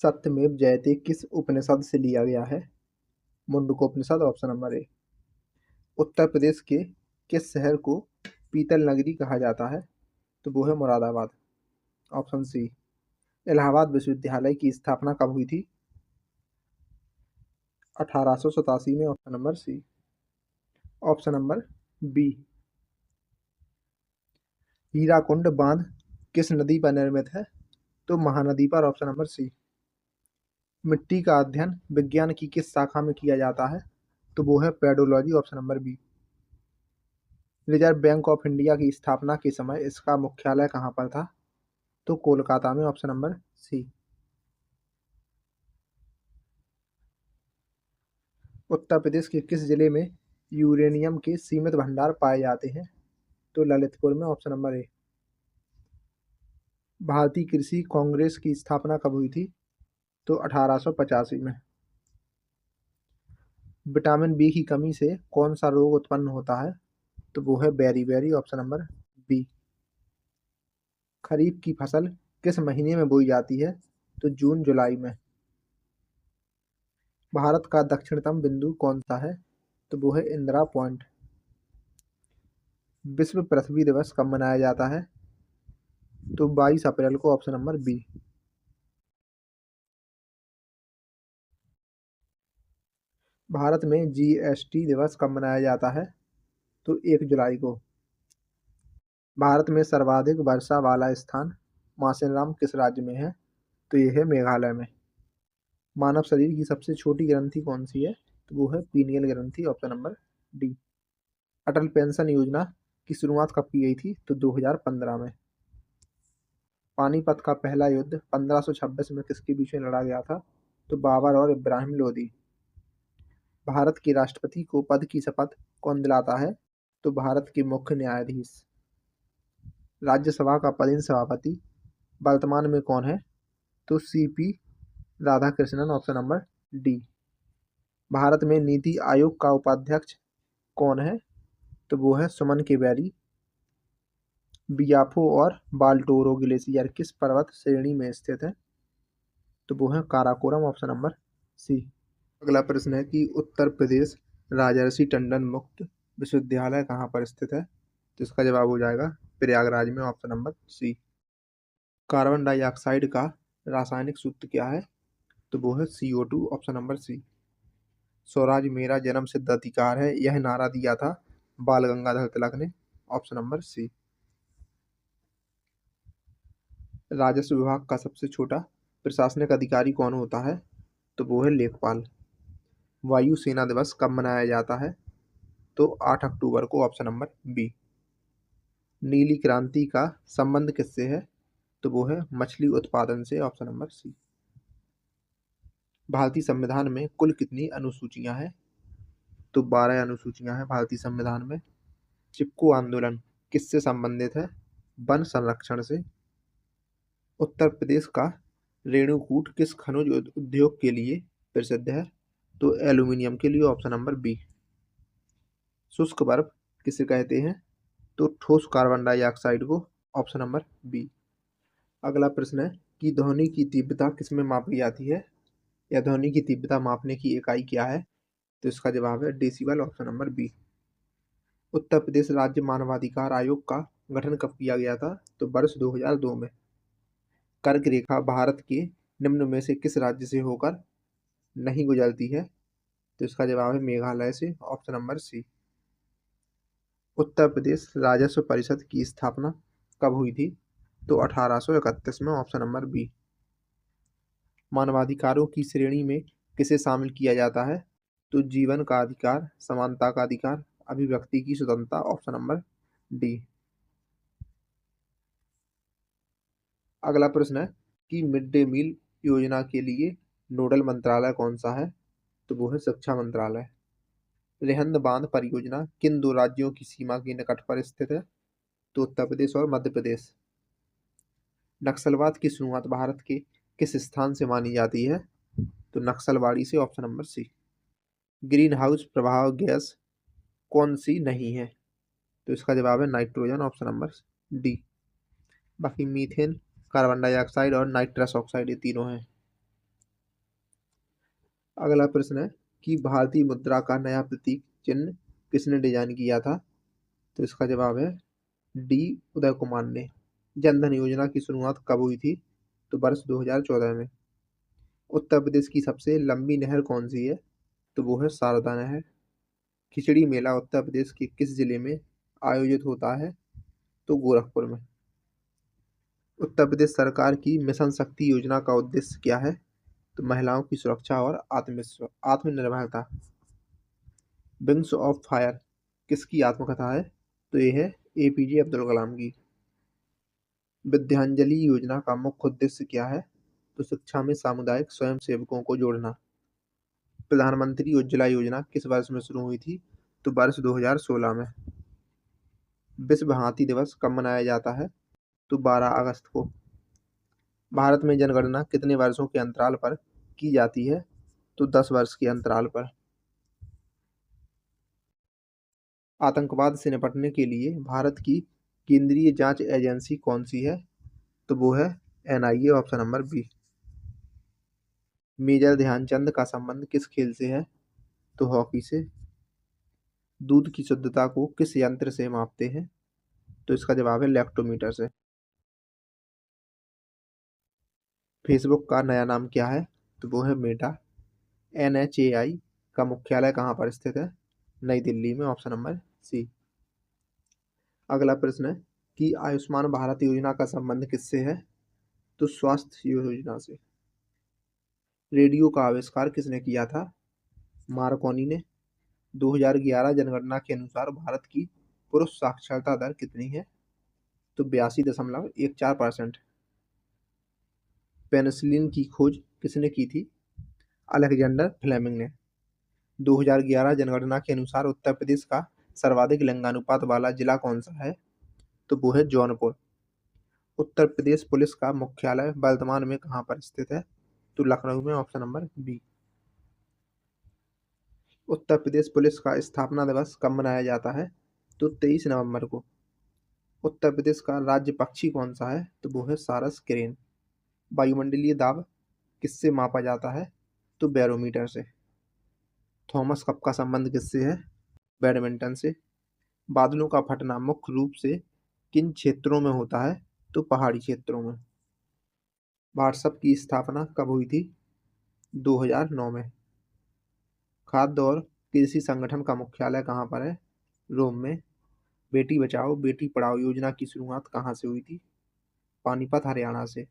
सत्यमेव जयते किस उपनिषद से लिया गया है? Mundakopanishad option number A. Uttar Pradesh के किस शहर को पीतल नगरी कहा जाता है? तो वो है मुरादाबाद ऑप्शन सी। इलाहाबाद विश्वविद्यालय की स्थापना कब हुई थी? 1887 में option number C. Option number B. Hirakud बांध किस नदी पर निर्मित है? तो महानदी पर ऑप्शन नंबर सी। मिट्टी का अध्ययन विज्ञान की किस शाखा में किया जाता है? तो वो है pedology option number B. Reserve Bank of India की स्थापना के समय इसका मुख्यालय कहाँ पर था? तो कोलकाता में ऑप्शन नंबर सी। उत्तर प्रदेश के किस जिले में यूरेनियम के सीमित भंडार पाए जाते हैं? तो ललितपुर में ऑप्शन नंबर ए। भारतीय कृषि कांग्रेस की स्थापना कब हुई थी? तो 1885 में। विटामिन बी की कमी से कौन सा रोग उत्पन्न होता है? तो वो है बेरी ऑप्शन नंबर बी। खरीफ की फसल किस महीने में बोई जाती है? तो जून जुलाई में। भारत का दक्षिणतम बिंदु कौन सा है? तो वो है इंदिरा पॉइंट। विश्व पृथ्वी दिवस कब मनाया जाता है? तो 22 अप्रैल को ऑप्शन नंबर बी। भारत में जीएसटी दिवस कब मनाया जाता है? तो 1 जुलाई को। भारत में सर्वाधिक वर्षा वाला स्थान मासेराम किस राज्य में है? तो ये है मेघालय में। मानव शरीर की सबसे छोटी ग्रंथि कौन सी है? तो वो है पीनियल ग्रंथि ऑप्शन नंबर डी। अटल पेंशन योजना की शुरुआत कब की गई थी? तो 2015 में। पानीपत का पहला युद्ध 1526 में किसके बीच में लड़ा गया था? तो बाबर और इब्राहिम लोदी। भारत के राष्ट्रपति को पद की शपथ कौन दिलाता है? तो भारत के मुख्य न्यायाधीश। राज्यसभा का पदेन सभापति वर्तमान में कौन है? तो CP Radhakrishnan option number D. Bharat में नीति आयोग का उपाध्यक्ष कौन है? तो वो है सुमन केवैरी। बियाफो और बाल्टोरो ग्लेशियर किस पर्वत श्रेणी में स्थित है? तो वो है काराकोरम ऑप्शन नंबर सी। अगला प्रश्न है कि उत्तर प्रदेश राजर्षि टंडन मुक्त विश्वविद्यालय कहाँ पर स्थित है? तो इसका जवाब हो जाएगा प्रयागराज में option number C. Carbon dioxide का रासायनिक सूत्र क्या है? तो वो है CO2 ऑप्शन नंबर सी। स्वराज मेरा जन्म सिद्ध अधिकार है, यह नारा दिया था बाल गंगाधर तिलक ने ऑप्शन नंबर सी। राजस्व विभाग का सबसे छोटा प्रशासनिक अधिकारी कौन होता है? तो वो है लेखपाल। वायु सेना दिवस कब मनाया जाता है? तो 8 अक्टूबर को ऑप्शन नंबर बी। नीली क्रांति का संबंध किससे है? तो वो है मछली उत्पादन से ऑप्शन नंबर सी। भारतीय संविधान में कुल कितनी अनुसूचियां हैं? तो 12 अनुसूचियां हैं भारतीय संविधान में। चिपको आंदोलन किससे संबंधित है? वन संरक्षण से। उत्तर प्रदेश का रेणुकूट किस खनिज उद्योग के लिए प्रसिद्ध है? तो एल्यूमिनियम के लिए ऑप्शन नंबर बी। शुष्क बर्फ किसे कहते हैं? तो ठोस कार्बन डाइऑक्साइड को ऑप्शन नंबर बी। अगला प्रश्न है कि ध्वनि की तीव्रता किसमें मापी जाती है, या ध्वनि की तीव्रता मापने की इकाई क्या है? तो इसका जवाब है decibel option number B. Uttar Pradesh राज्य मानवाधिकार आयोग का गठन कब किया गया था? तो वर्ष 2002 में। कर्क रेखा भारत के निम्न में से किस राज्य से होकर नहीं गुजरती है? तो इसका जवाब है मेघालय से ऑप्शन नंबर सी। उत्तर प्रदेश राजस्व परिषद की स्थापना कब हुई थी? तो 1831 में ऑप्शन नंबर बी। मानवाधिकारों की श्रेणी में किसे शामिल किया जाता है? तो जीवन का अधिकार, समानता का अधिकार, अभिव्यक्ति की स्वतंत्रता ऑप्शन नंबर डी। अगला प्रश्न है कि मिड डे मील योजना के लिए नोडल मंत्रालय कौन सा है? तो वो है शिक्षा मंत्रालय। रेहंद बांध परियोजना किन दो राज्यों की सीमा के निकट पर स्थित है? तो उत्तर प्रदेश और मध्य प्रदेश। नक्सलवाद की शुरुआत भारत के किस स्थान से मानी जाती है? तो नक्सलवाड़ी से option number C. Green house प्रभाव गैस कौन सी नहीं है? तो इसका जवाब है नाइट्रोजन ऑप्शन नंबर डी। बाकी मीथेन, कार्बन डाइऑक्साइड और नाइट्रस ऑक्साइड ये तीनों हैं। अगला प्रश्न है कि भारतीय मुद्रा का नया प्रतीक चिन्ह किसने डिजाइन किया था? तो इसका जवाब है डी उदय कुमार ने। जनधन योजना की शुरुआत कब हुई थी? तो वर्ष 2014 में। उत्तर प्रदेश की सबसे लंबी नहर कौन सी है? तो वो है शारदा नहर। खिचड़ी मेला उत्तर प्रदेश के किस जिले में आयोजित होता है? तो गोरखपुर में। उत्तर प्रदेश सरकार की मिशन शक्ति योजना का उद्देश्य क्या है? तो महिलाओं की सुरक्षा और आत्मनिर्भरता। विंग्स ऑफ फायर किसकी आत्मकथा है? तो ये है एपीजे अब्दुल कलाम की। विद्यांजलि योजना का मुख्य उद्देश्य क्या है? तो शिक्षा में सामुदायिक स्वयंसेवकों को जोड़ना। प्रधानमंत्री उज्ज्वला योजना किस वर्ष में शुरू हुई थी? तो वर्ष 2016 में। विश्व हाथी दिवस कब मनाया जाता है? तो 12 अगस्त को। भारत में जनगणना कितने वर्षों के अंतराल पर की जाती है? तो 10 वर्ष के अंतराल पर। आतंकवाद से निपटने के लिए भारत की केंद्रीय जांच एजेंसी कौन सी है? तो वो है NIA, option number B. Major Dhyanchand का संबंध किस खेल से है? तो हॉकी से। दूध की शुद्धता को किस यंत्र से मापते हैं? तो इसका जवाब है लैक्टोमीटर से। फेसबुक का नया नाम क्या है? तो वो है मेटा। एनएचएआई का मुख्यालय कहाँ पर स्थित है? नई दिल्ली में, ऑप्शन नंबर सी। अगला प्रश्न है कि आयुष्मान भारत योजना का संबंध किससे है? तो स्वास्थ्य योजना से। रेडियो का आविष्कार किसने किया था? मार्कोनी ने। 2011 जनगणना के अनुसार भारत की पुरुष साक्षरता दर कितनी है? तो 82.14%। पेनिसिलिन की खोज किसने की थी? अलेक्जेंडर फ्लेमिंग ने। 2011 जनगणना के अनुसार उत्तर प्रदेश का सर्वाधिक लिंगानुपात वाला जिला कौन सा है? तो वो है जौनपुर। उत्तर प्रदेश पुलिस का मुख्यालय वर्तमान में कहाँ पर स्थित है? तो लखनऊ में, option number B. Uttar Pradesh police का स्थापना दिवस कब मनाया जाता है? तो 23 नवंबर को। उत्तर प्रदेश का राज्य पक्षी कौन सा है? तो वो है सारस क्रेन। वायुमंडलीय दाब किससे मापा जाता है? तो बैरोमीटर से। थॉमस कप का संबंध किससे है? बैडमिंटन से। बादलों का फटना मुख्य रूप से किन क्षेत्रों में होता है? तो पहाड़ी क्षेत्रों में। व्हाट्सएप की स्थापना कब हुई थी? 2009 में। खाद्य और कृषि संगठन का मुख्यालय कहाँ पर है? रोम में। बेटी बचाओ बेटी पढ़ाओ योजना की शुरुआत कहाँ से हुई थी? पानीपत, हरियाणा से।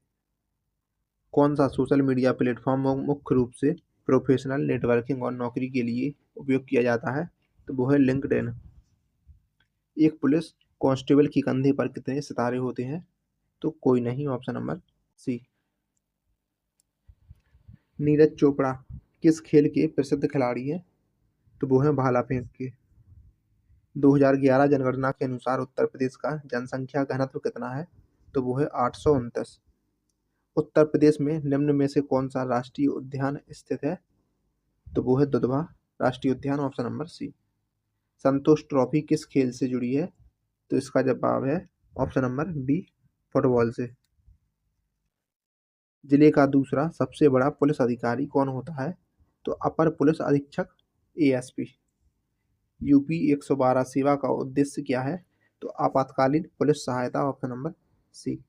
कौन सा सोशल मीडिया प्लेटफॉर्म मुख्य रूप से प्रोफेशनल नेटवर्किंग और नौकरी के लिए उपयोग किया जाता है? तो वो है लिंक्डइन। एक पुलिस कांस्टेबल के कंधे पर कितने सितारे होते हैं? तो कोई नहीं, option number C. Neeraj Chopra किस खेल के प्रसिद्ध खिलाड़ी हैं? तो वो है भाला फेंक के। 2011 जनगणना के अनुसार उत्तर प्रदेश का जनसंख्या घनत्व कितना है? तो वो है 829। उत्तर प्रदेश में निम्न में से कौन सा राष्ट्रीय उद्यान स्थित है? तो वो है दुधवा राष्ट्रीय उद्यान, ऑप्शन नंबर सी। संतोष ट्रॉफी किस खेल से जुड़ी है? तो इसका जवाब है ऑप्शन नंबर बी, फुटबॉल से। जिले का दूसरा सबसे बड़ा पुलिस अधिकारी कौन होता है? तो अपर पुलिस अधीक्षक, एएसपी। यूपी 112 सेवा का उद्देश्य क्या है? तो आपातकालीन पुलिस सहायता, ऑप्शन नंबर सी।